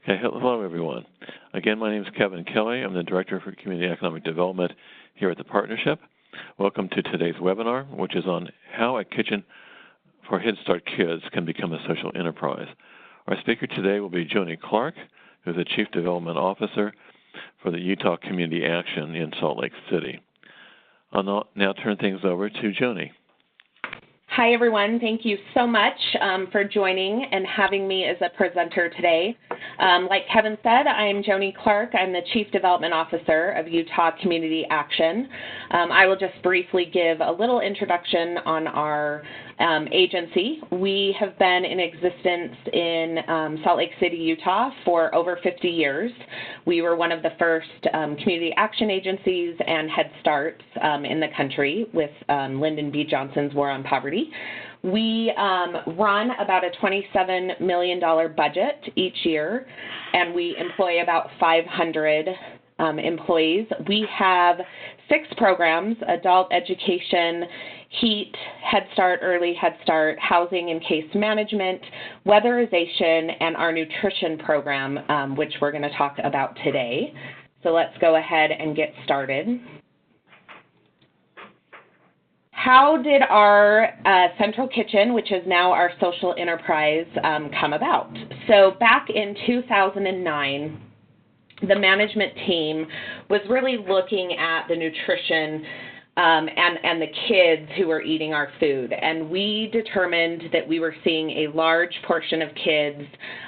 Okay, hello everyone. Again, my name is Kevin Kelly. I'm the Director for Community Economic Development here at the Partnership. Welcome to today's webinar, which is on how a kitchen for Head Start kids can become a social enterprise. Our speaker today will be Joni Clark, who's the Chief Development Officer for the Utah Community Action in Salt Lake City. I'll now turn things over to Joni. Hi, everyone. Thank you so much for joining and having me as a presenter today. Like Kevin said, I'm Joni Clark. I'm the Chief Development Officer of Utah Community Action. I will just briefly give a little introduction on our agency. We have been in existence in Salt Lake City, Utah for over 50 years. We were one of the first community action agencies and Head Starts in the country with Lyndon B. Johnson's War on Poverty. We run about a $27 million budget each year, and we employ about 500 employees. We have 6 programs: adult education, HEAT, Head Start, Early Head Start, housing and case management, weatherization, and our nutrition program, which we're going to talk about today. So let's go ahead and get started. How did our central kitchen, which is now our social enterprise, come about? So back in 2009, the management team was really looking at the nutrition and the kids who were eating our food. And we determined that we were seeing a large portion of kids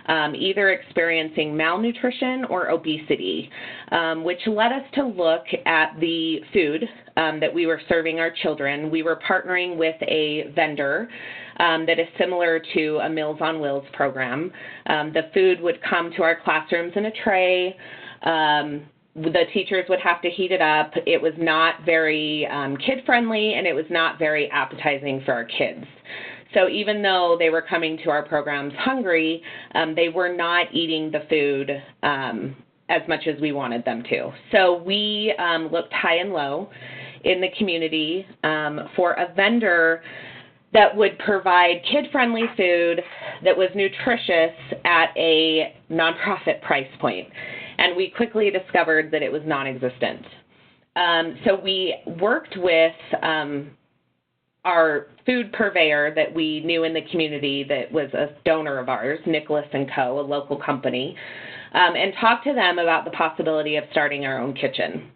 either experiencing malnutrition or obesity, which led us to look at the food that we were serving our children. We were partnering with a vendor that is similar to a Meals on Wheels program. The food would come to our classrooms in a tray. The teachers would have to heat it up. It was not very kid-friendly, and it was not very appetizing for our kids. So even though they were coming to our programs hungry, they were not eating the food as much as we wanted them to. So we looked high and low in the community for a vendor that would provide kid-friendly food that was nutritious at a nonprofit price point. And we quickly discovered that it was non-existent. So we worked with our food purveyor that we knew in the community that was a donor of ours, Nicholas & Co., a local company, and talked to them about the possibility of starting our own kitchen.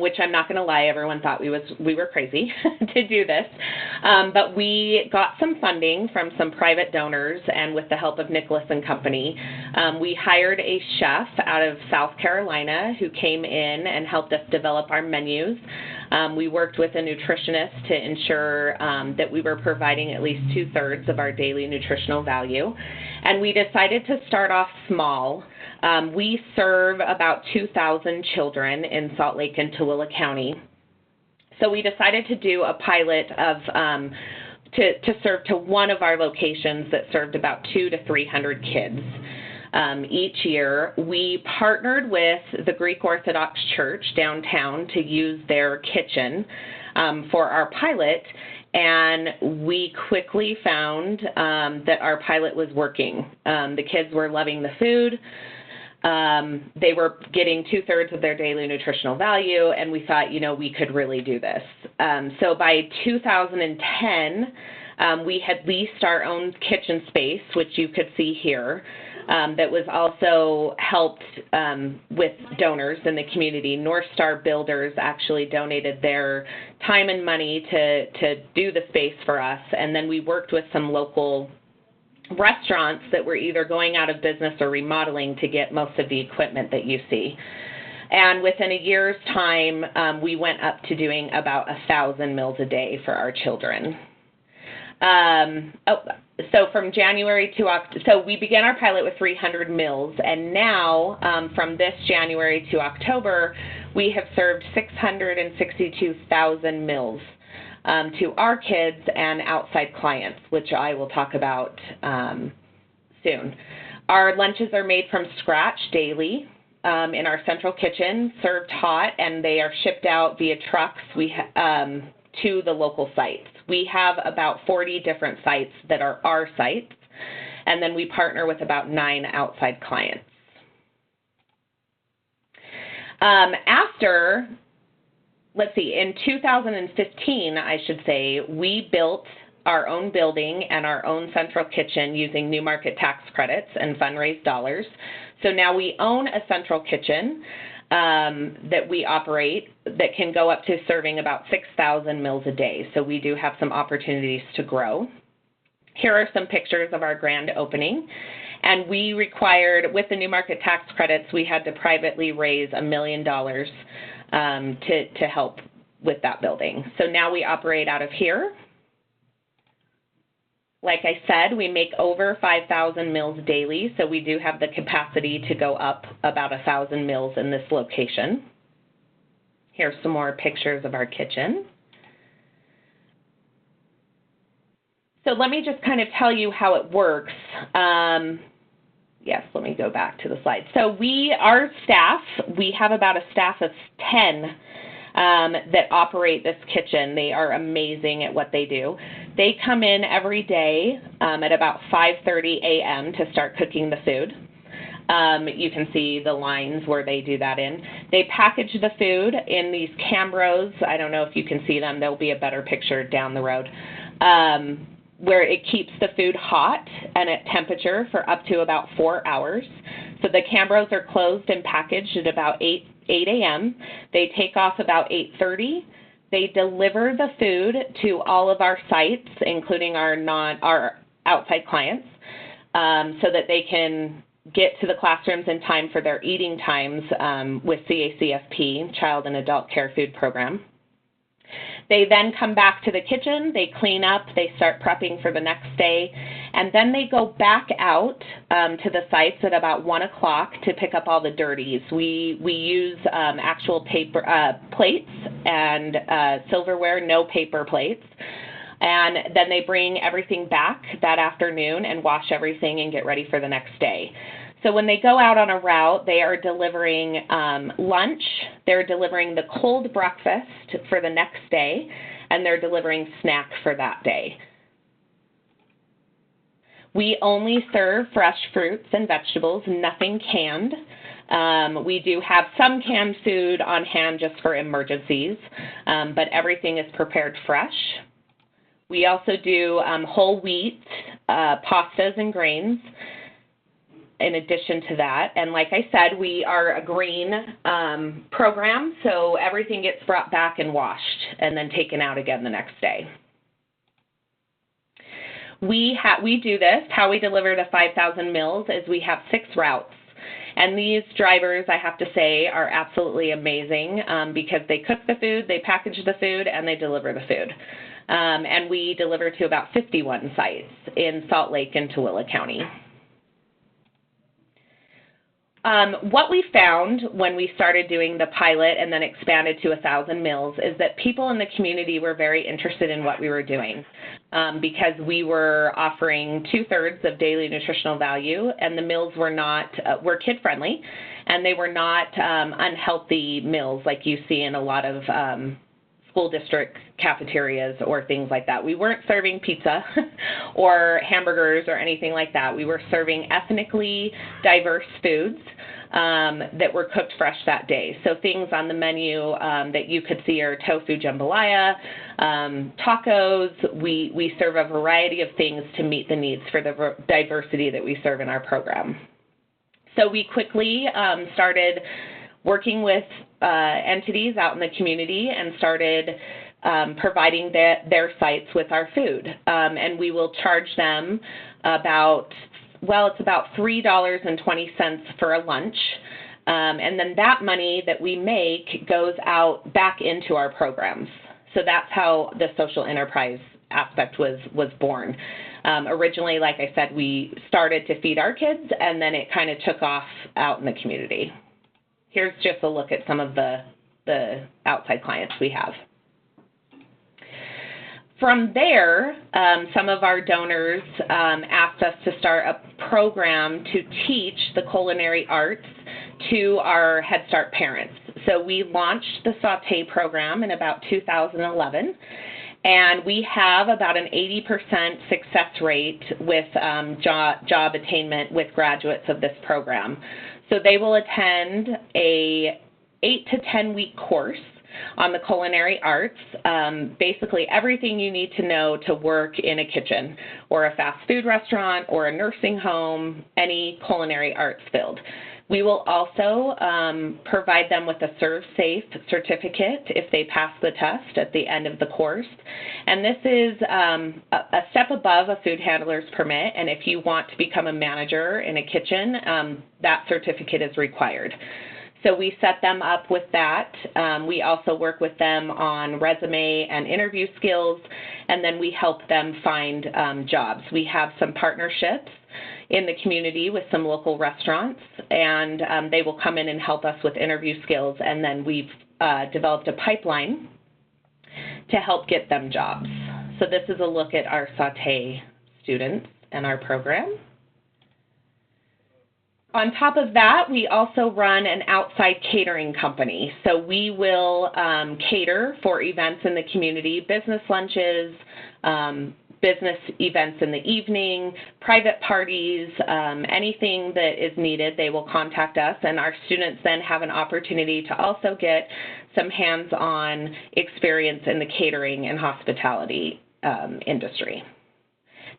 Which I'm not going to lie, everyone thought we were crazy to do this. But we got some funding from some private donors, and with the help of Nicholas & Company, we hired a chef out of South Carolina who came in and helped us develop our menus. We worked with a nutritionist to ensure that we were providing at least 2/3 of our daily nutritional value. And we decided to start off small. We serve about 2,000 children in Salt Lake and Tooele County. So we decided to do a pilot of to serve to one of our locations that served about 200 to 300 kids each year. We partnered with the Greek Orthodox Church downtown to use their kitchen for our pilot. And we quickly found that our pilot was working. The kids were loving the food. They were getting 2/3 of their daily nutritional value, and we thought, we could really do this. So by 2010, we had leased our own kitchen space, which you could see here, that was also helped with donors in the community. North Star Builders actually donated their time and money to do the space for us, and then we worked with some local restaurants that were either going out of business or remodeling to get most of the equipment that you see. And within a year's time, we went up to doing about 1,000 meals a day for our children. So from January to October, so we began our pilot with 300 meals, and now from this January to October, we have served 662,000 meals to our kids and outside clients, which I will talk about soon. Our lunches are made from scratch daily in our central kitchen, served hot, and they are shipped out via trucks to the local sites. We have about 40 different sites that are our sites, and then we partner with about 9 outside clients. In 2015, I should say, we built our own building and our own central kitchen using new market tax credits and fundraised dollars. So now we own a central kitchen that we operate that can go up to serving about 6,000 meals a day. So we do have some opportunities to grow. Here are some pictures of our grand opening. And we required, with the new market tax credits, we had to privately raise $1 million to help with that building. So now we operate out of here. Like I said, we make over 5,000 meals daily, so we do have the capacity to go up about 1,000 meals in this location. Here's some more pictures of our kitchen. So let me just kind of tell you how it works. Yes, let me go back to the slide. So our staff, we have about a staff of 10 that operate this kitchen. They are amazing at what they do. They come in every day at about 5:30 a.m. to start cooking the food. You can see the lines where they do that in. They package the food in these Cambros. I don't know if you can see them. There'll be a better picture down the road. Where it keeps the food hot and at temperature for up to about 4 hours. So the Cambros are closed and packaged at about 8 a.m. They take off about 8:30. They deliver the food to all of our sites, including our outside clients, so that they can get to the classrooms in time for their eating times with CACFP, Child and Adult Care Food Program. They then come back to the kitchen, they clean up, they start prepping for the next day, and then they go back out to the sites at about 1 o'clock to pick up all the dirties. We use actual paper plates and silverware, no paper plates. And then they bring everything back that afternoon and wash everything and get ready for the next day. So when they go out on a route, they are delivering lunch, they're delivering the cold breakfast for the next day, and they're delivering snack for that day. We only serve fresh fruits and vegetables, nothing canned. We do have some canned food on hand just for emergencies, but everything is prepared fresh. We also do whole wheat, pastas and grains. In addition to that, and like I said, we are a green program, so everything gets brought back and washed and then taken out again the next day. We do this, how we deliver the 5,000 meals is we have 6 routes. And these drivers, I have to say, are absolutely amazing because they cook the food, they package the food, and they deliver the food. And we deliver to about 51 sites in Salt Lake and Tooele County. What we found when we started doing the pilot and then expanded to 1,000 meals is that people in the community were very interested in what we were doing because we were offering 2/3 of daily nutritional value, and the meals were kid-friendly, and they were not unhealthy meals like you see in a lot of school district cafeterias or things like that. We weren't serving pizza or hamburgers or anything like that. We were serving ethnically diverse foods that were cooked fresh that day. So things on the menu that you could see are tofu jambalaya, tacos. We serve a variety of things to meet the needs for the diversity that we serve in our program. So we quickly started working with entities out in the community and started providing their sites with our food. And we will charge them it's about $3.20 for a lunch. And then that money that we make goes out back into our programs. So that's how the social enterprise aspect was born. Originally, like I said, we started to feed our kids, and then it kind of took off out in the community. Here's just a look at some of the outside clients we have. From there, some of our donors asked us to start a program to teach the culinary arts to our Head Start parents. So we launched the Sauté program in about 2011, and we have about an 80% success rate with job attainment with graduates of this program. So they will attend a 8 to 10 week course on the culinary arts, basically everything you need to know to work in a kitchen or a fast food restaurant or a nursing home, any culinary arts field. We will also provide them with a Serve Safe certificate if they pass the test at the end of the course. And this is a step above a food handler's permit, and if you want to become a manager in a kitchen, that certificate is required. So we set them up with that. We also work with them on resume and interview skills, and then we help them find jobs. We have some partnerships in the community with some local restaurants, and they will come in and help us with interview skills, and then we've developed a pipeline to help get them jobs. So this is a look at our Sauté students and our program. On top of that, we also run an outside catering company. So we will cater for events in the community, business lunches, business events in the evening, private parties, anything that is needed, they will contact us, and our students then have an opportunity to also get some hands-on experience in the catering and hospitality industry.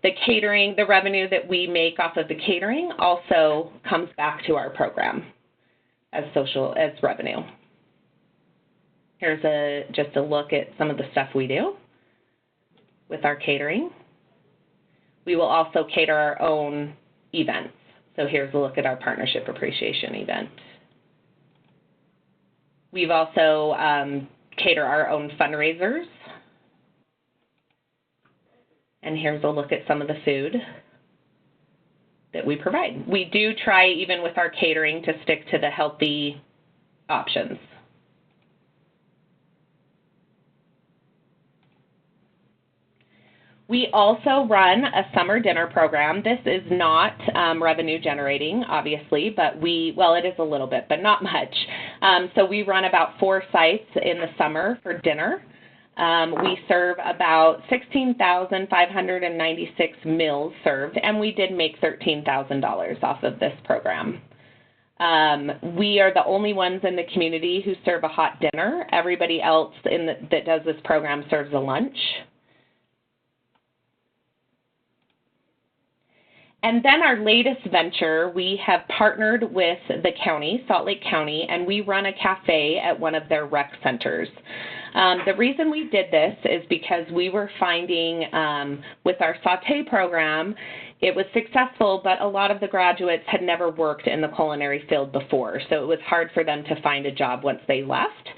The catering, the revenue that we make off of the catering also comes back to our program as revenue. Here's just a look at some of the stuff we do with our catering. We will also cater our own events. So here's a look at our partnership appreciation event. We've also cater our own fundraisers. And here's a look at some of the food that we provide. We do try, even with our catering, to stick to the healthy options. We also run a summer dinner program. This is not revenue generating, obviously, but it is a little bit, but not much. So we run about 4 sites in the summer for dinner. We serve about 16,596 meals served, and we did make $13,000 off of this program. We are the only ones in the community who serve a hot dinner. Everybody else that does this program serves a lunch. And then our latest venture, we have partnered with the county, Salt Lake County, and we run a cafe at one of their rec centers. The reason we did this is because we were finding with our Sauté program, it was successful, but a lot of the graduates had never worked in the culinary field before, so it was hard for them to find a job once they left.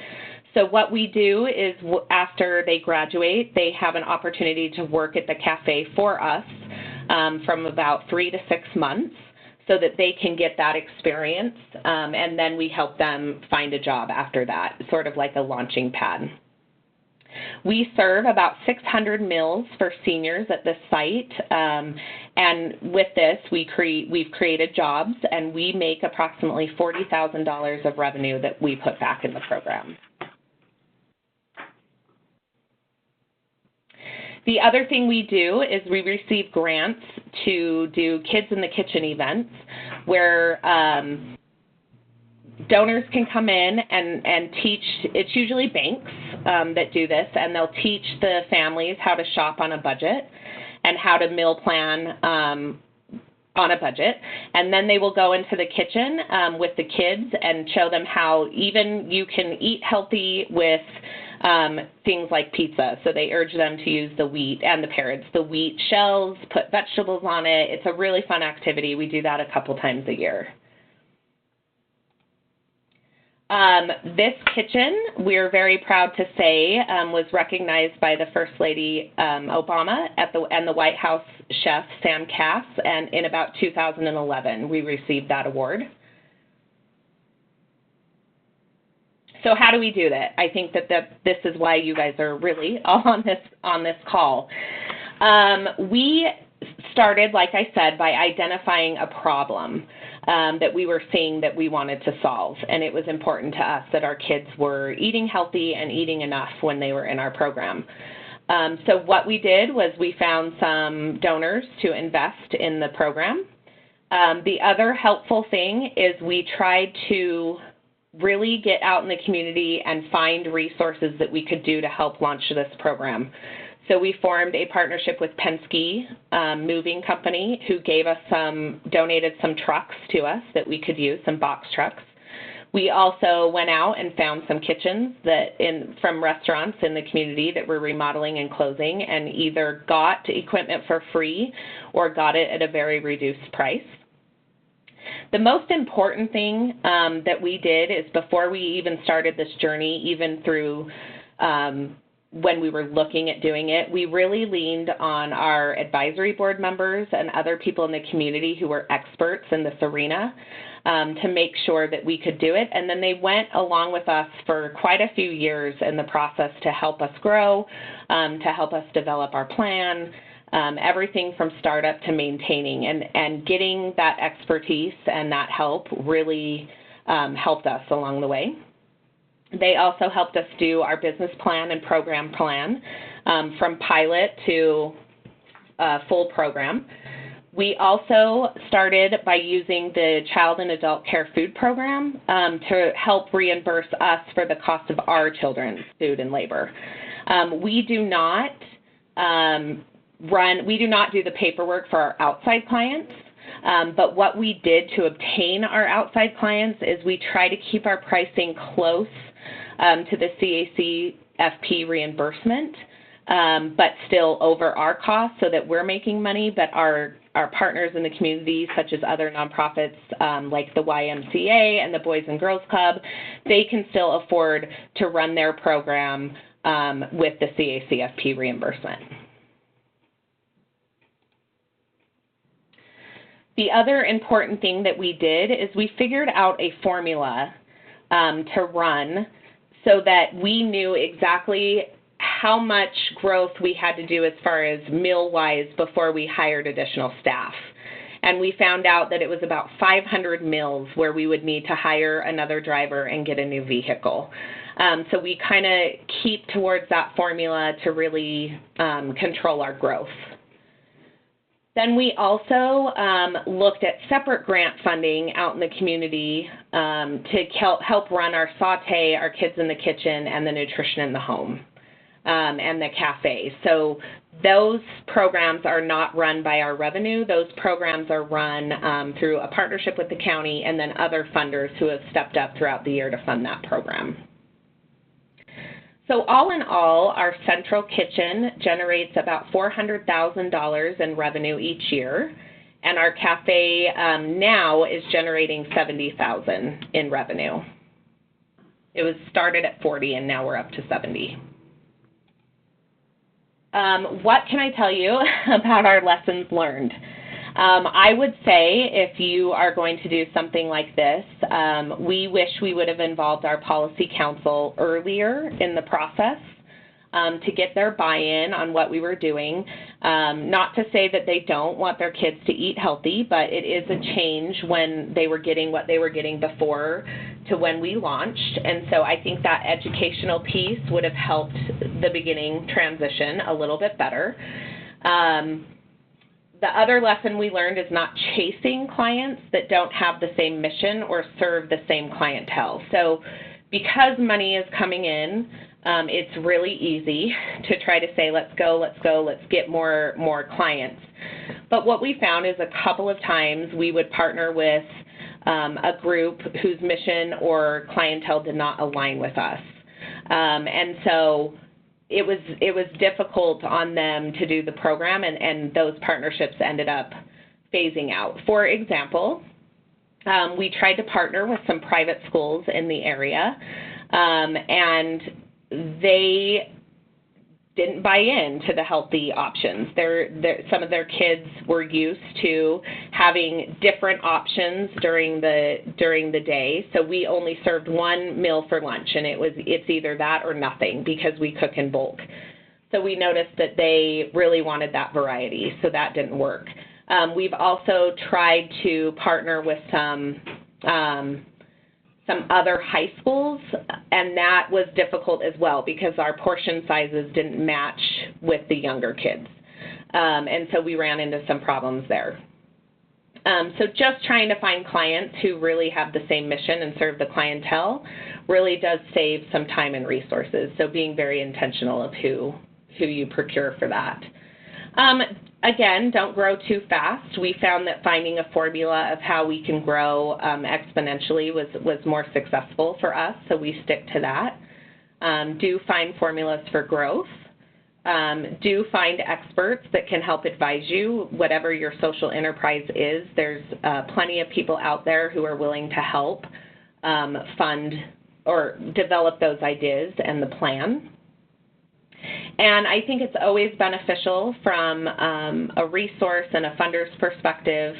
So what we do is after they graduate, they have an opportunity to work at the cafe for us from about 3 to 6 months so that they can get that experience, and then we help them find a job after that, sort of like a launching pad. We serve about 600 meals for seniors at this site, and with this, we've created jobs, and we make approximately $40,000 of revenue that we put back in the program. The other thing we do is we receive grants to do Kids in the Kitchen events where donors can come in and teach. It's usually banks that do this, and they'll teach the families how to shop on a budget and how to meal plan on a budget. And then they will go into the kitchen with the kids and show them how even you can eat healthy with things like pizza. So they urge them to use the wheat and the parents, the wheat shells, put vegetables on it. It's a really fun activity. We do that a couple times a year. This kitchen, we're very proud to say, was recognized by the First Lady Obama and the White House chef Sam Cass, and in about 2011 we received that award. So how do we do that? I think that this is why you guys are really all on this call. We started, like I said, by identifying a problem that we were seeing that we wanted to solve, and it was important to us that our kids were eating healthy and eating enough when they were in our program. So what we did was we found some donors to invest in the program. The other helpful thing is we tried to really get out in the community and find resources that we could do to help launch this program. So we formed a partnership with Penske Moving Company, who donated some trucks to us that we could use, some box trucks. We also went out and found some kitchens from restaurants in the community that were remodeling and closing, and either got equipment for free or got it at a very reduced price. The most important thing that we did is, before we even started this journey, even through when we were looking at doing it, we really leaned on our advisory board members and other people in the community who were experts in this arena to make sure that we could do it. And then they went along with us for quite a few years in the process to help us grow, to help us develop our plan, everything from startup to maintaining. And getting that expertise and that help really helped us along the way. They also helped us do our business plan and program plan from pilot to full program. We also started by using the Child and Adult Care Food Program to help reimburse us for the cost of our children's food and labor. We do not do the paperwork for our outside clients. But what we did to obtain our outside clients is we try to keep our pricing close to the CAC-FP reimbursement, but still over our costs, so that we're making money, but our partners in the community, such as other nonprofits like the YMCA and the Boys and Girls Club, they can still afford to run their program with the CAC-FP reimbursement. The other important thing that we did is we figured out a formula to run so that we knew exactly how much growth we had to do as far as meal-wise before we hired additional staff. And we found out that it was about 500 meals where we would need to hire another driver and get a new vehicle. So we kind of keep towards that formula to really control our growth. Then we also looked at separate grant funding out in the community to help run our saute, our kids in the kitchen, and the nutrition in the home, and the cafe. So those programs are not run by our revenue. Those programs are run through a partnership with the county and then other funders who have stepped up throughout the year to fund that program. So all in all, our central kitchen generates about $400,000 in revenue each year, and our cafe now is generating $70,000 in revenue. It was started at 40, and now we're up to 70. What can I tell you about our lessons learned? I would say, if you are going to do something like this, we wish we would have involved our policy council earlier in the process to get their buy-in on what we were doing. Not to say that they don't want their kids to eat healthy, but it is a change when they were getting what they were getting before to when we launched. And so I think that educational piece would have helped the beginning transition a little bit better. The other lesson we learned is not chasing clients that don't have the same mission or serve the same clientele. So because money is coming in, it's really easy to try to say, let's go, let's get more clients. But what we found is a couple of times we would partner with a group whose mission or clientele did not align with us. And so it was difficult on them to do the program, and those partnerships ended up phasing out. For example, we tried to partner with some private schools in the area, and they didn't buy into the healthy options. Some of their kids were used to having different options during the day. So we only served one meal for lunch, and it's either that or nothing because we cook in bulk. So we noticed that they really wanted that variety, so that didn't work. We've also tried to partner with some other high schools, and that was difficult as well because our portion sizes didn't match with the younger kids. And so we ran into some problems there. So just trying to find clients who really have the same mission and serve the clientele really does save some time and resources. So being very intentional of who you procure for that. Again, don't grow too fast. We found that finding a formula of how we can grow exponentially was more successful for us, so we stick to that. Do find formulas for growth. Do find experts that can help advise you. Whatever your social enterprise is, there's plenty of people out there who are willing to help fund or develop those ideas and the plan. And I think it's always beneficial from a resource and a funder's perspective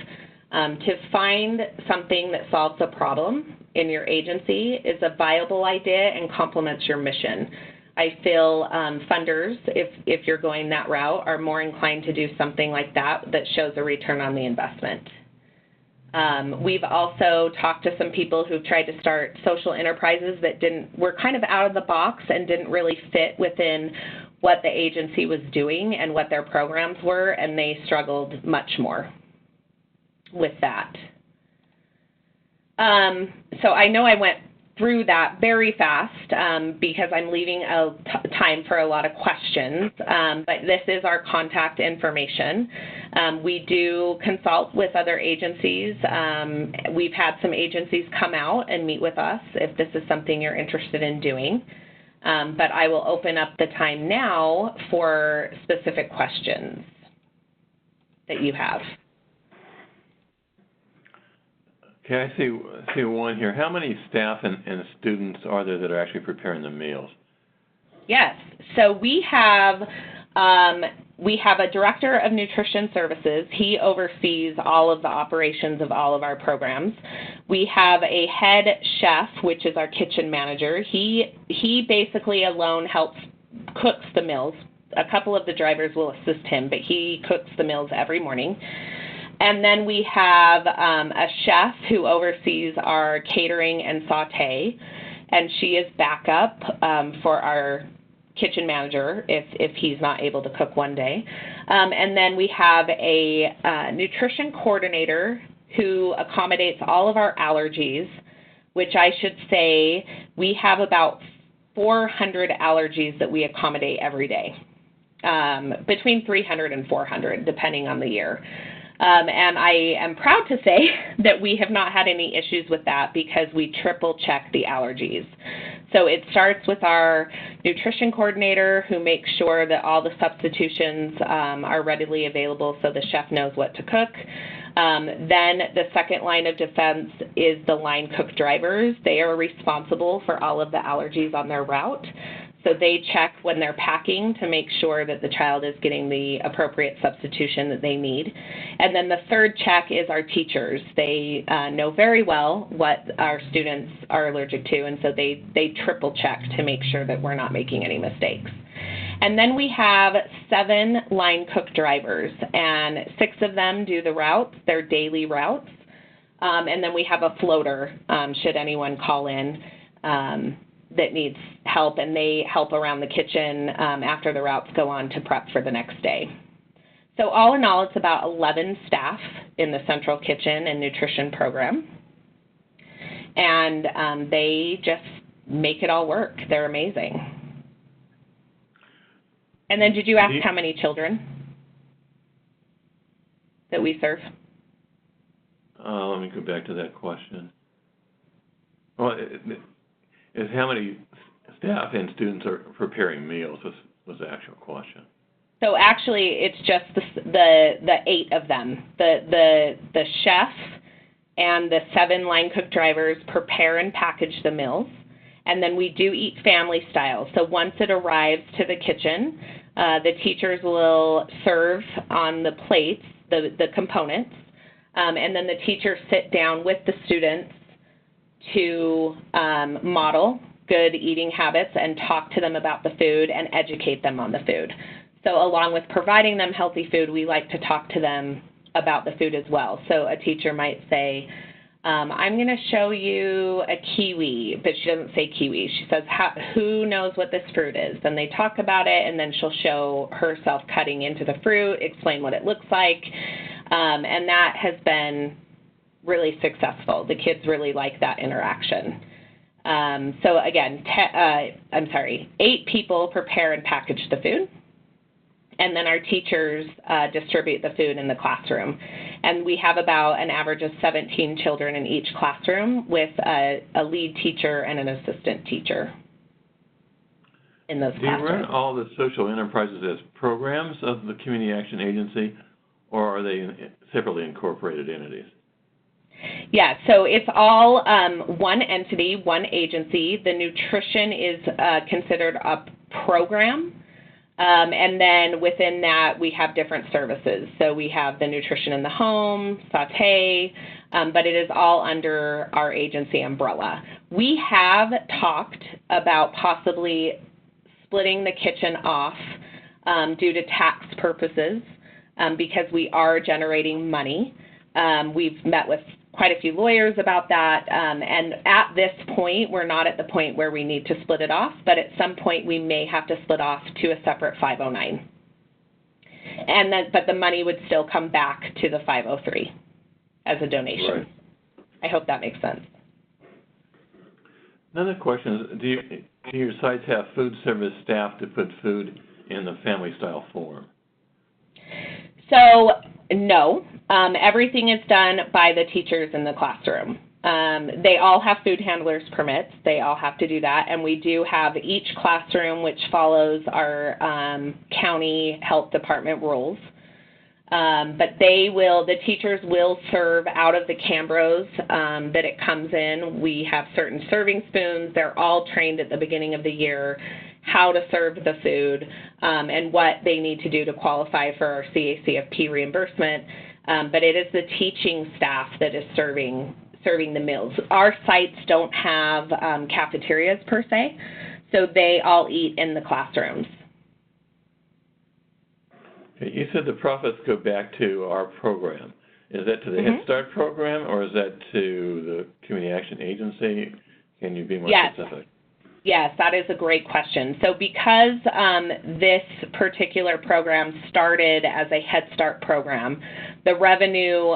to find something that solves a problem in your agency, is a viable idea, and complements your mission. I feel funders, if you're going that route, are more inclined to do something like that that shows a return on the investment. We've also talked to some people who've tried to start social enterprises that were kind of out of the box and didn't really fit within what the agency was doing and what their programs were, and they struggled much more with that. So I know I went through that very fast because I'm leaving time for a lot of questions, but this is our contact information. We do consult with other agencies. We've had some agencies come out and meet with us if this is something you're interested in doing. But I will open up the time now for specific questions that you have. Okay, I see one here. How many staff and students are there that are actually preparing the meals? Yes, so we have a director of nutrition services. He oversees all of the operations of all of our programs. We have a head chef, which is our kitchen manager. He basically alone helps cooks the meals. A couple of the drivers will assist him, but he cooks the meals every morning. And then we have a chef who oversees our catering and saute, and she is backup for our kitchen manager if he's not able to cook one day. And then we have a nutrition coordinator who accommodates all of our allergies, which I should say we have about 400 allergies that we accommodate every day, between 300 and 400, depending on the year. And I am proud to say that we have not had any issues with that because we triple check the allergies. So it starts with our nutrition coordinator who makes sure that all the substitutions are readily available so the chef knows what to cook. Then the second line of defense is the line cook drivers. They are responsible for all of the allergies on their route. So they check when they're packing to make sure that the child is getting the appropriate substitution that they need. And then the third check is our teachers. They know very well what our students are allergic to, and so they triple check to make sure that we're not making any mistakes. And then we have 7 line cook drivers, and 6 of them do the routes, their daily routes. And then we have a floater should anyone call in that needs help, and they help around the kitchen after the routes go on to prep for the next day. So all in all, it's about 11 staff in the central kitchen and nutrition program. And they just make it all work. They're amazing. And then did you ask how many children that we serve? Let me go back to that question. Well, is how many staff and students are preparing meals was the actual question. So actually, it's just the 8 of them. The chef and the 7 line cook drivers prepare and package the meals, and then we do eat family style. So once it arrives to the kitchen, the teachers will serve on the plates the components, and then the teachers sit down with the students to model good eating habits and talk to them about the food and educate them on the food. So along with providing them healthy food, we like to talk to them about the food as well. So a teacher might say, I'm going to show you a kiwi, but she doesn't say kiwi. She says, who knows what this fruit is? Then they talk about it, and then she'll show herself cutting into the fruit, explain what it looks like. And that has been really successful. The kids really like that interaction. So again, 8 people prepare and package the food, and then our teachers distribute the food in the classroom. And we have about an average of 17 children in each classroom with a lead teacher and an assistant teacher in those classrooms. Do you run all the social enterprises as programs of the Community Action Agency, or are they separately incorporated entities? Yeah, so it's all one entity, one agency. The nutrition is considered a program, and then within that we have different services. So we have the nutrition in the home, saute, but it is all under our agency umbrella. We have talked about possibly splitting the kitchen off due to tax purposes because we are generating money. We've met with quite a few lawyers about that, and at this point, we're not at the point where we need to split it off, but at some point we may have to split off to a separate 509. But the money would still come back to the 503 as a donation. Right. I hope that makes sense. Another question is, do your sites have food service staff to put food in the family-style form? So, no. Everything is done by the teachers in the classroom. They all have food handlers permits. They all have to do that. And we do have each classroom which follows our county health department rules. But the teachers will serve out of the Cambros that it comes in. We have certain serving spoons. They're all trained at the beginning of the year how to serve the food and what they need to do to qualify for our CACFP reimbursement. But it is the teaching staff that is serving the meals. Our sites don't have cafeterias per se, so they all eat in the classrooms. Okay, you said the profits go back to our program. Is that to the Head Start program, or is that to the Community Action Agency? Can you be more specific? Yes, that is a great question. So because this particular program started as a Head Start program, the revenue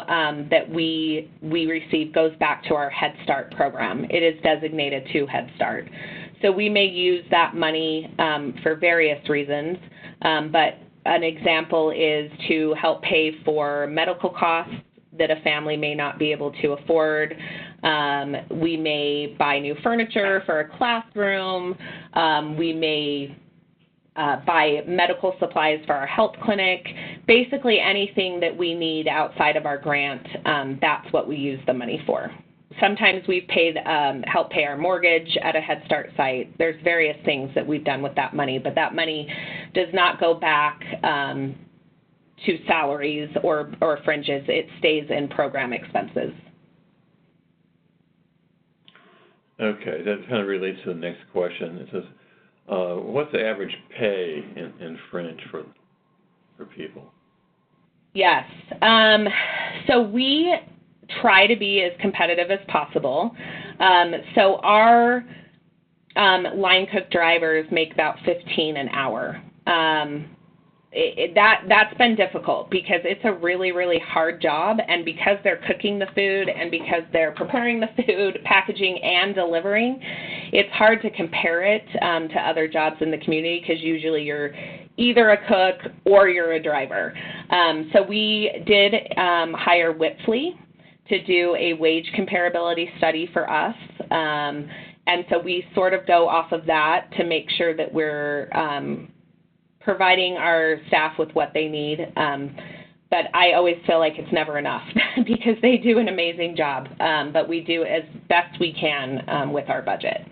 that we receive goes back to our Head Start program. It is designated to Head Start. So we may use that money for various reasons, but an example is to help pay for medical costs that a family may not be able to afford. We may buy new furniture for a classroom. We may buy medical supplies for our health clinic. Basically anything that we need outside of our grant, that's what we use the money for. Sometimes we've helped pay our mortgage at a Head Start site. There's various things that we've done with that money, but that money does not go back to salaries or fringes. It stays in program expenses. Okay, that kind of relates to the next question. It says, what's the average pay in fringe for people? Yes. So we try to be as competitive as possible. So our line cook drivers make about $15 an hour. That's been difficult because it's a really, really hard job, and because they're cooking the food and because they're preparing the food, packaging, and delivering, it's hard to compare it to other jobs in the community because usually you're either a cook or you're a driver. So we did hire Whitfley to do a wage comparability study for us, and so we sort of go off of that to make sure that we're providing our staff with what they need. But I always feel like it's never enough because they do an amazing job. But we do as best we can with our budget.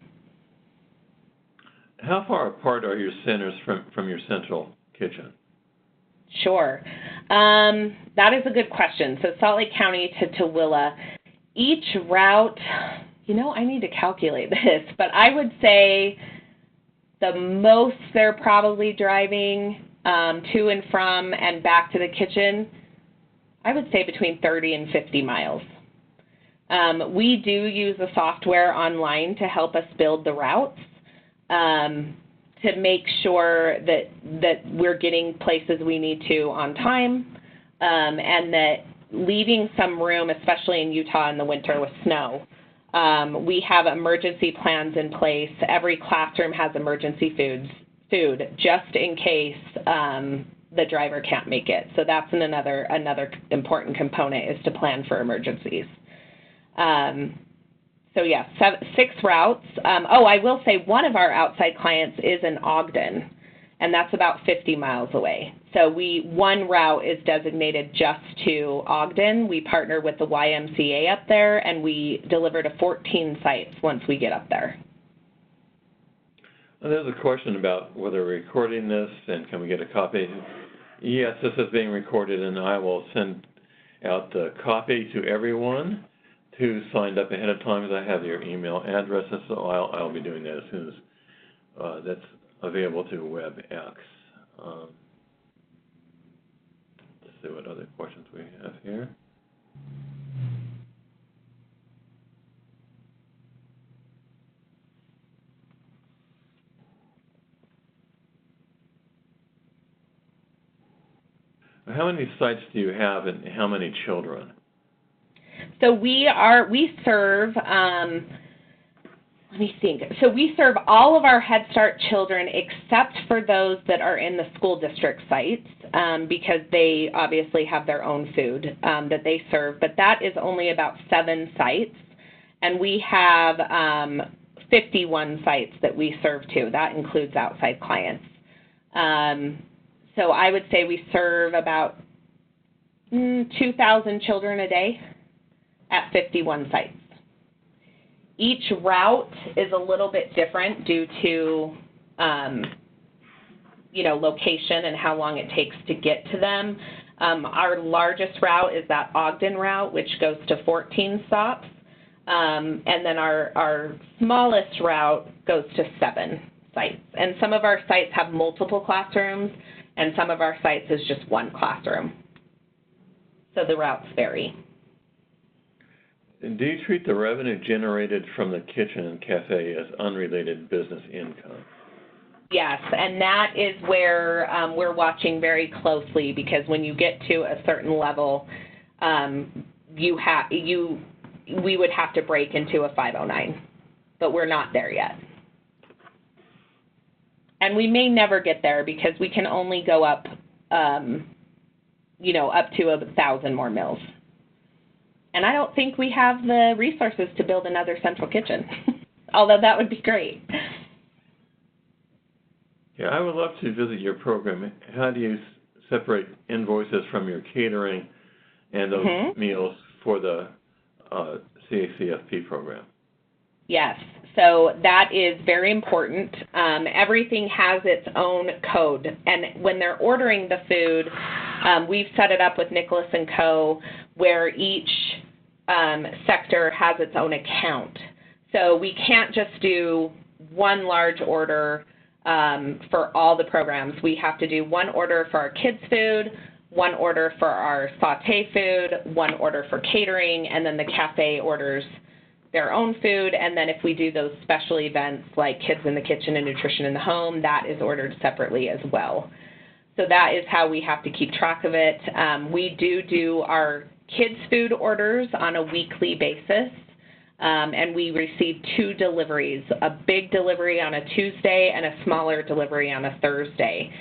How far apart are your centers from your central kitchen? Sure. That is a good question. So Salt Lake County to Tooele, each route, I need to calculate this, but I would say the most they're probably driving to and from and back to the kitchen, I would say between 30 and 50 miles. We do use a software online to help us build the routes to make sure that we're getting places we need to on time and that leaving some room, especially in Utah in the winter with snow. We have emergency plans in place. Every classroom has emergency food just in case the driver can't make it. So that's another important component, is to plan for emergencies. So yeah, 6 routes. I will say one of our outside clients is in Ogden, and that's about 50 miles away. So one route is designated just to Ogden. We partner with the YMCA up there, and we deliver to 14 sites once we get up there. Well, there's a question about whether we're recording this and can we get a copy. Yes, this is being recorded, and I will send out the copy to everyone who signed up ahead of time, as I have your email addresses, so I'll be doing that as soon as that's available to WebEx. Let's see what other questions we have here. How many sites do you have, and how many children? So we serve, let me think. So we serve all of our Head Start children except for those that are in the school district sites, because they obviously have their own food that they serve. But that is only about 7 sites, and we have 51 sites that we serve too. That includes outside clients. So I would say we serve about 2,000 children a day at 51 sites. Each route is a little bit different due to, location and how long it takes to get to them. Our largest route is that Ogden route, which goes to 14 stops. And then our smallest route goes to 7 sites. And some of our sites have multiple classrooms, and some of our sites is just 1 classroom. So the routes vary. And do you treat the revenue generated from the kitchen and cafe as unrelated business income? Yes, and that is where we're watching very closely, because when you get to a certain level, we would have to break into a 509, but we're not there yet. And we may never get there, because we can only go up, up to 1,000 more meals. And I don't think we have the resources to build another central kitchen, although that would be great. Yeah, I would love to visit your program. How do you separate invoices from your catering and those meals for the CACFP program? Yes, so that is very important. Everything has its own code, and when they're ordering the food, we've set it up with Nicholas & Co., where each sector has its own account. So we can't just do one large order for all the programs. We have to do one order for our kids' food, one order for our sauté food, one order for catering, and then the cafe orders their own food. And then if we do those special events like Kids in the Kitchen and Nutrition in the Home, that is ordered separately as well. So that is how we have to keep track of it. We do our kids' food orders on a weekly basis, and we receive 2 deliveries, a big delivery on a Tuesday and a smaller delivery on a Thursday,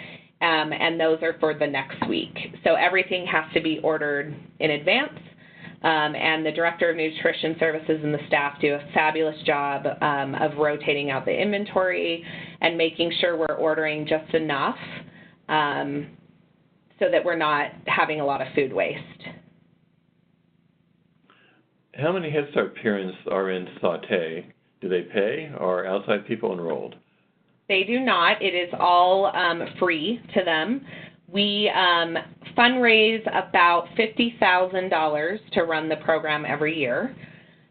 and those are for the next week. So everything has to be ordered in advance, and the Director of Nutrition Services and the staff do a fabulous job of rotating out the inventory and making sure we're ordering just enough so that we're not having a lot of food waste. How many Head Start parents are in sauté? Do they pay, or are outside people enrolled? They do not. It is all free to them. We fundraise about $50,000 to run the program every year,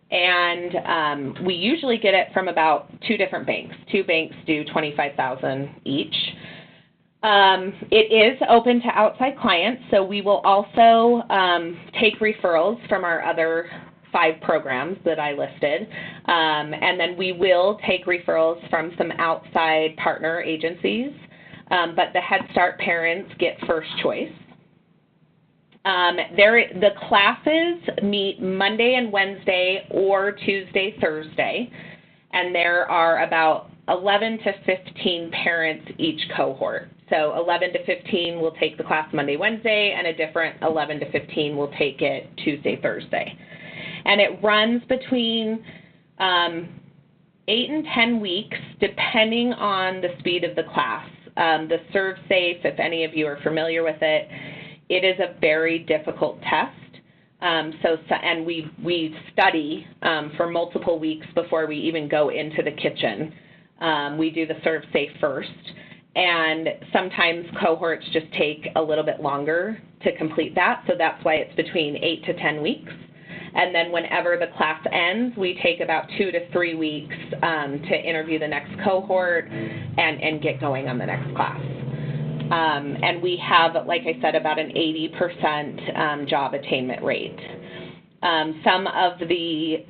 and we usually get it from about 2 different banks. 2 banks do $25,000 each. It is open to outside clients, so we will also take referrals from our other 5 programs that I listed, and then we will take referrals from some outside partner agencies, but the Head Start parents get first choice. The classes meet Monday and Wednesday or Tuesday, Thursday, and there are about 11 to 15 parents each cohort. So 11 to 15 will take the class Monday, Wednesday, and a different 11 to 15 will take it Tuesday, Thursday. And it runs between 8 and 10 weeks, depending on the speed of the class. The Serve Safe, if any of you are familiar with it, it is a very difficult test. And we study for multiple weeks before we even go into the kitchen. We do the Serve Safe first, and sometimes cohorts just take a little bit longer to complete that, so that's why it's between 8 to 10 weeks. And then whenever the class ends, we take about 2 to 3 weeks to interview the next cohort and get going on the next class. And we have, like I said, about an 80% job attainment rate. Some of the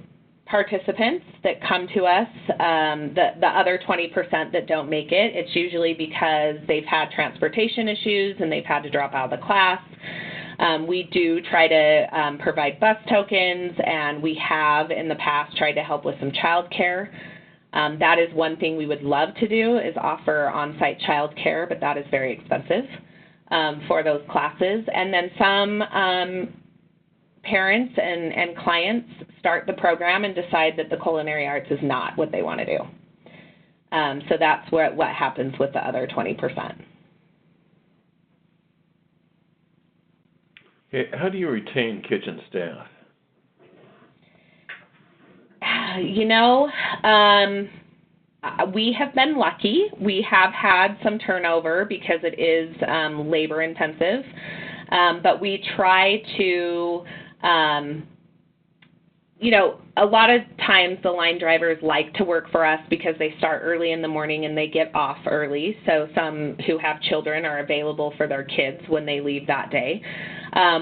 participants that come to us, the other 20% that don't make it, it's usually because they've had transportation issues and they've had to drop out of the class. We do try to provide bus tokens, and we have in the past tried to help with some child care. That is one thing we would love to do, is offer on-site child care, but that is very expensive for those classes. And then some parents and clients start the program and decide that the culinary arts is not what they want to do. So that's what happens with the other 20%. Okay, how do you retain kitchen staff? You know, we have been lucky. We have had some turnover because it is labor intensive, but we try to, you know, a lot of times the line drivers like to work for us because they start early in the morning and they get off early. So some who have children are available for their kids when they leave that day.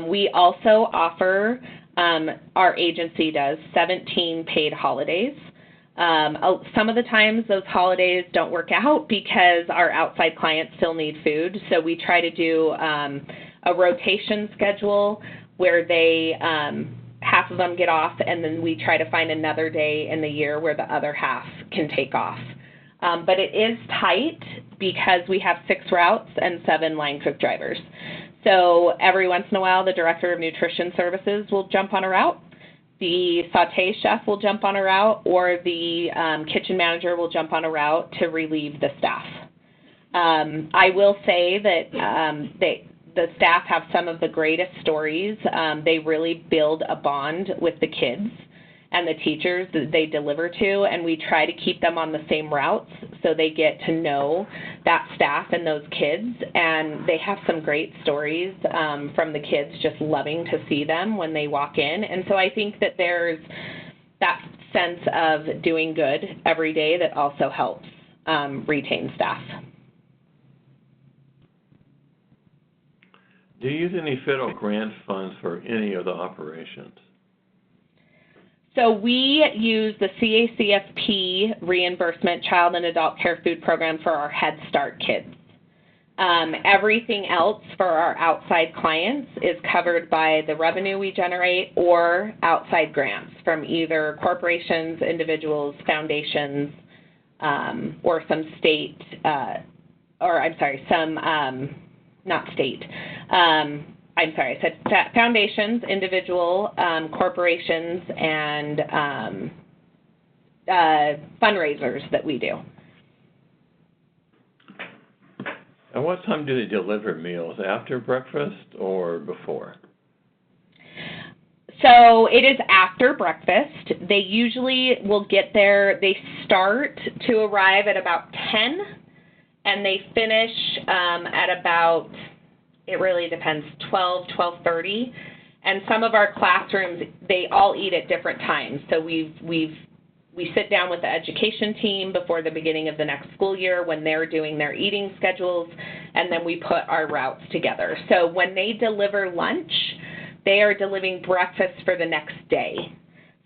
We also offer, our agency does, 17 paid holidays. Some of the times those holidays don't work out because our outside clients still need food. So we try to do a rotation schedule where they, half of them get off, and then we try to find another day in the year where the other half can take off. But it is tight because we have 6 routes and 7 line cook drivers. So every once in a while, the director of nutrition services will jump on a route, the sauté chef will jump on a route, or the kitchen manager will jump on a route to relieve the staff. I will say that the staff have some of the greatest stories. They really build a bond with the kids and the teachers that they deliver to, and we try to keep them on the same routes so they get to know that staff and those kids, and they have some great stories from the kids just loving to see them when they walk in. And so I think that there's that sense of doing good every day that also helps retain staff. Do you use any federal grant funds for any of the operations? So we use the CACFP reimbursement child and adult care food program for our Head Start kids. Everything else for our outside clients is covered by the revenue we generate or outside grants from either corporations, individuals, foundations, or some state, I said foundations, individual, corporations, and fundraisers that we do. And what time do they deliver meals? After breakfast or before? So it is after breakfast. They usually will get there. They start to arrive at about 10, and they finish at about, it really depends, 12, 12:30. And some of our classrooms, they all eat at different times. So we sit down with the education team before the beginning of the next school year when they're doing their eating schedules, and then we put our routes together. So when they deliver lunch, they are delivering breakfast for the next day.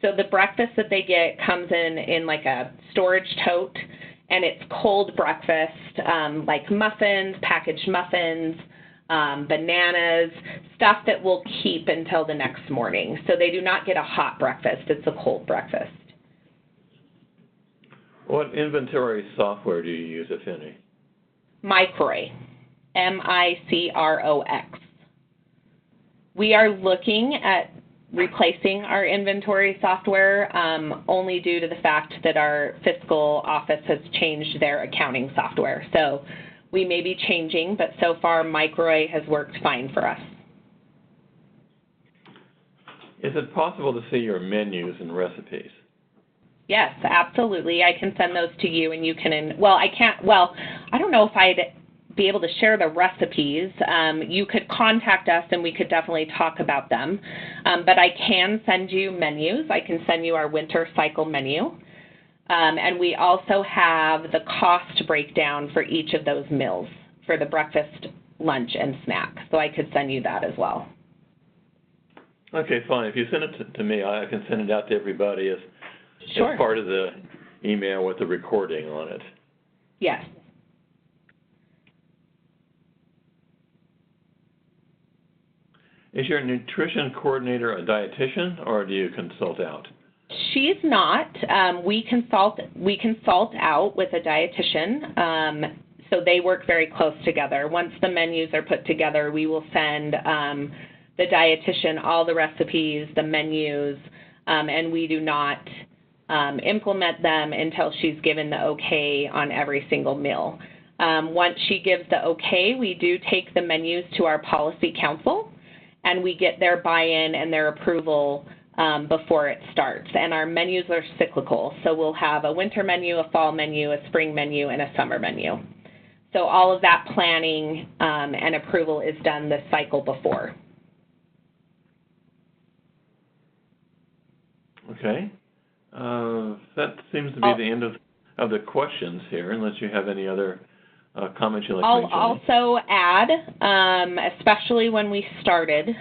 So the breakfast that they get comes in like a storage tote, and it's cold breakfast, like muffins, packaged muffins, bananas, stuff that will keep until the next morning. So they do not get a hot breakfast. It's a cold breakfast. What inventory software do you use, if any? Microx, Microx. We are looking at replacing our inventory software only due to the fact that our fiscal office has changed their accounting software. So we may be changing, but so far Microx has worked fine for us. Is it possible to see your menus and recipes? Yes, absolutely. I can send those to you, and you can, I don't know if I'd be able to share the recipes. You could contact us, and we could definitely talk about them. But I can send you menus. I can send you our winter cycle menu. And we also have the cost breakdown for each of those meals for the breakfast, lunch, and snack. So I could send you that as well. Okay, fine. If you send it to me, I can send it out to everybody as Sure. part of the email with the recording on it. Yes. Is your nutrition coordinator a dietitian, or do you consult out? She's not. We consult out with a dietitian, so they work very close together. Once the menus are put together, we will send the dietitian all the recipes, the menus, and we do not implement them until she's given the okay on every single meal. Once she gives the okay, we do take the menus to our policy council, and we get their buy-in and their approval before it starts. And our menus are cyclical, so we'll have a winter menu, a fall menu, a spring menu, and a summer menu. So all of that planning and approval is done this cycle before. Okay. That seems to be the end of the questions here, unless you have any other comments you'd like to make. I'll also add, especially when we started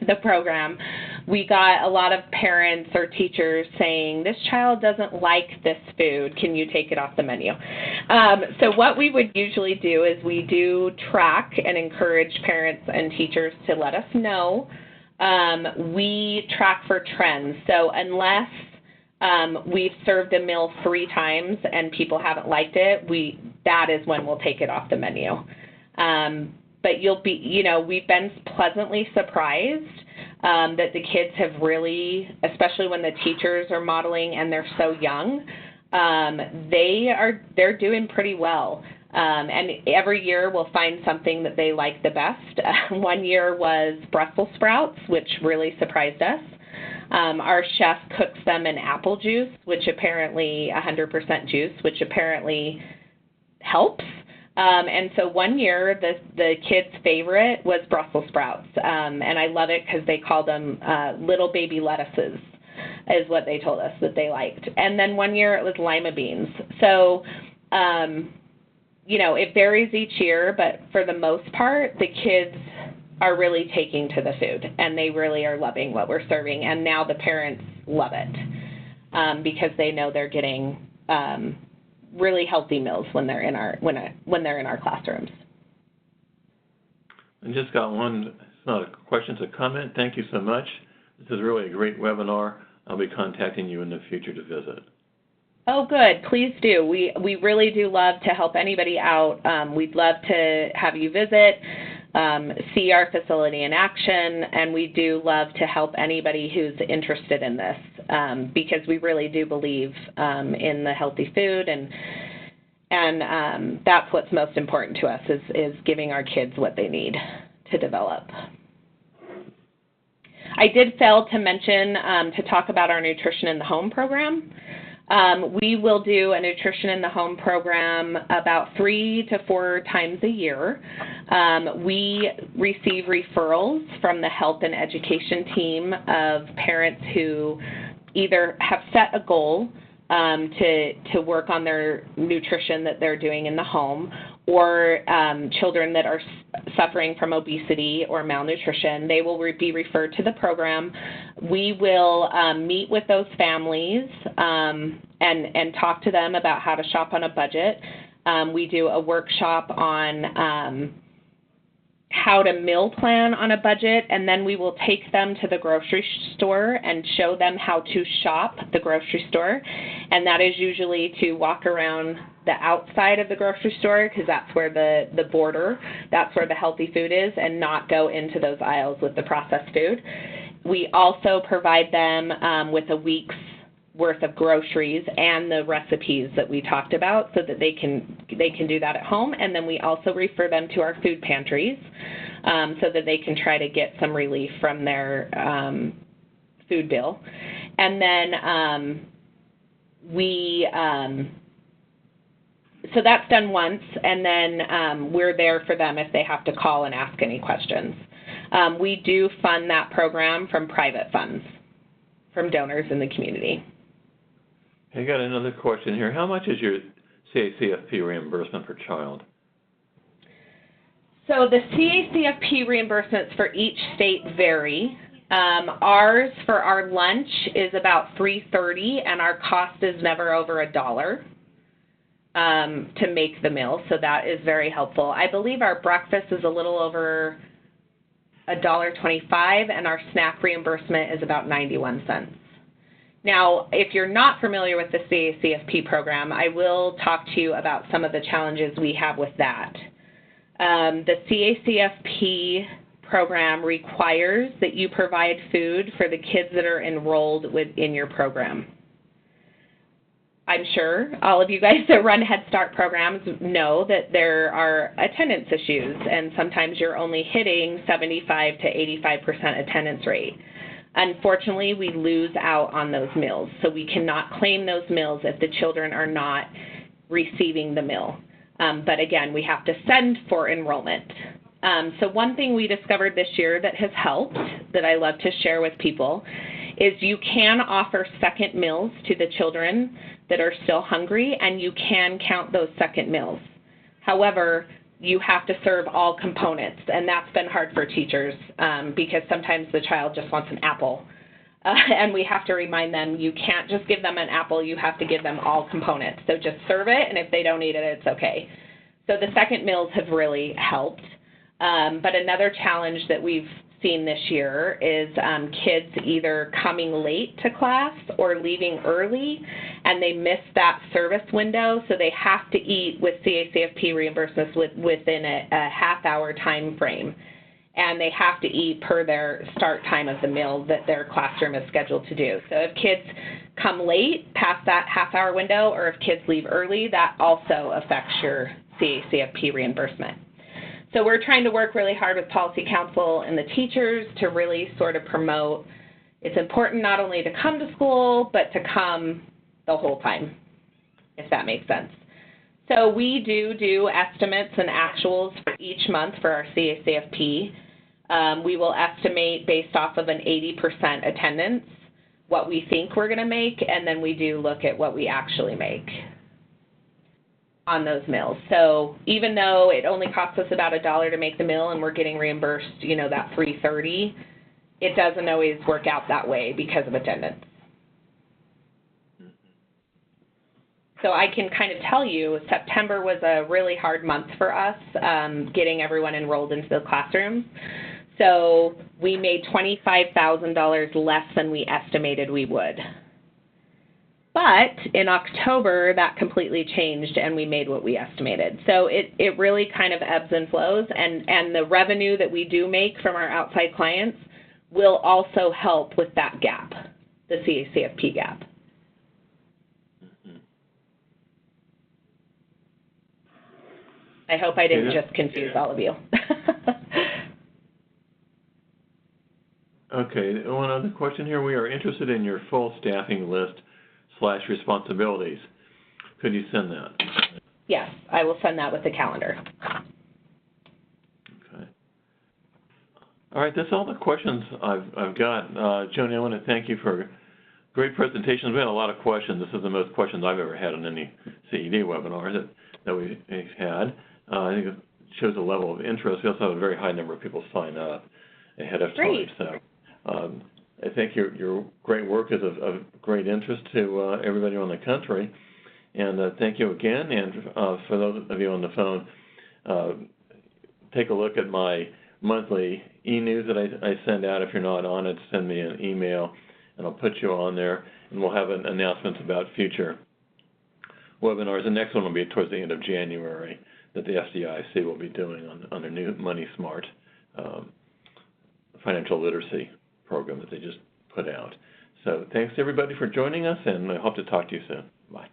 the program, we got a lot of parents or teachers saying, this child doesn't like this food, can you take it off the menu? So what we would usually do is we do track and encourage parents and teachers to let us know. We track for trends. So unless we've served a meal 3 times and people haven't liked it, that is when we'll take it off the menu. But we've been pleasantly surprised that the kids have really, especially when the teachers are modeling and they're so young, they're doing pretty well. And every year we'll find something that they like the best. One year was Brussels sprouts, which really surprised us. Our chef cooks them in apple juice, which apparently 100% juice, which apparently helps. And so one year the kids' favorite was Brussels sprouts, and I love it because they call them little baby lettuces, is what they told us that they liked. And then one year it was lima beans. So it varies each year, but for the most part, the kids are really taking to the food, and they really are loving what we're serving. And now the parents love it because they know they're getting really healthy meals when they're in our classrooms. I just got one. It's not a question, it's a comment. Thank you so much. This is really a great webinar. I'll be contacting you in the future to visit. Oh, good. Please do. We really do love to help anybody out. We'd love to have you visit, see our facility in action, and we do love to help anybody who's interested in this because we really do believe in the healthy food, and that's what's most important to us is giving our kids what they need to develop. I did fail to mention to talk about our Nutrition in the Home program. We will do a Nutrition in the Home program about 3 to 4 times a year. We receive referrals from the health and education team of parents who either have set a goal to work on their nutrition that they're doing in the home, or children that are suffering from obesity or malnutrition. They will be referred to the program. We will meet with those families and talk to them about how to shop on a budget. We do a workshop on how to meal plan on a budget, and then we will take them to the grocery store and show them how to shop the grocery store. And that is usually to walk around the outside of the grocery store, because that's where the border, that's where the healthy food is, and not go into those aisles with the processed food. We also provide them with a week's worth of groceries and the recipes that we talked about, so that they can do that at home. And then we also refer them to our food pantries, so that they can try to get some relief from their food bill. And then so that's done once, and then we're there for them if they have to call and ask any questions. We do fund that program from private funds, from donors in the community. I got another question here. How much is your CACFP reimbursement per child? So the CACFP reimbursements for each state vary. Ours for our lunch is about $3.30, and our cost is never over $1 to make the meal. So that is very helpful. I believe our breakfast is a little over $1.25, and our snack reimbursement is about 91 cents. Now, if you're not familiar with the CACFP program, I will talk to you about some of the challenges we have with that. The CACFP program requires that you provide food for the kids that are enrolled within your program. I'm sure all of you guys that run Head Start programs know that there are attendance issues, and sometimes you're only hitting 75 to 85% attendance rate. Unfortunately, we lose out on those meals, so we cannot claim those meals if the children are not receiving the meal. But again, we have to send for enrollment. So one thing we discovered this year that has helped, that I love to share with people, is you can offer second meals to the children that are still hungry, and you can count those second meals. However, you have to serve all components, and that's been hard for teachers because sometimes the child just wants an apple. And we have to remind them, you can't just give them an apple, you have to give them all components. So just serve it, and if they don't eat it, it's okay. So the second meals have really helped. But another challenge that we've seen this year is kids either coming late to class or leaving early, and they miss that service window, so they have to eat with CACFP reimbursements within a half-hour time frame, and they have to eat per their start time of the meal that their classroom is scheduled to do. So if kids come late past that half-hour window, or if kids leave early, that also affects your CACFP reimbursement. So we're trying to work really hard with Policy Council and the teachers to really sort of promote it's important not only to come to school, but to come the whole time, if that makes sense. So we do estimates and actuals for each month for our CACFP. We will estimate based off of an 80% attendance what we think we're going to make, and then we do look at what we actually make on those meals. So even though it only costs us about $1 to make the meal and we're getting reimbursed, that $3.30, it doesn't always work out that way because of attendance. So I can kind of tell you September was a really hard month for us, getting everyone enrolled into the classroom. So we made $25,000 less than we estimated we would. But in October, that completely changed, and we made what we estimated. So it really kind of ebbs and flows, and the revenue that we do make from our outside clients will also help with that gap, the CACFP gap. I hope I didn't just confuse all of you. Okay, one other question here. We are interested in your full staffing list / responsibilities. Could you send that? Yes, I will send that with the calendar. Okay. All right, that's all the questions I've got. Joni, I want to thank you for great presentations. We had a lot of questions. This is the most questions I've ever had on any CED webinar that we've had. I think it shows a level of interest. We also have a very high number of people sign up ahead of time. So I think your great work is of great interest to everybody around the country. And thank you again. And for those of you on the phone, take a look at my monthly e-news that I send out. If you're not on it, send me an email, and I'll put you on there, and we'll have announcements about future webinars. The next one will be towards the end of January that the FDIC will be doing on their new Money Smart financial literacy program that they just put out. So thanks, everybody, for joining us, and I hope to talk to you soon. Bye.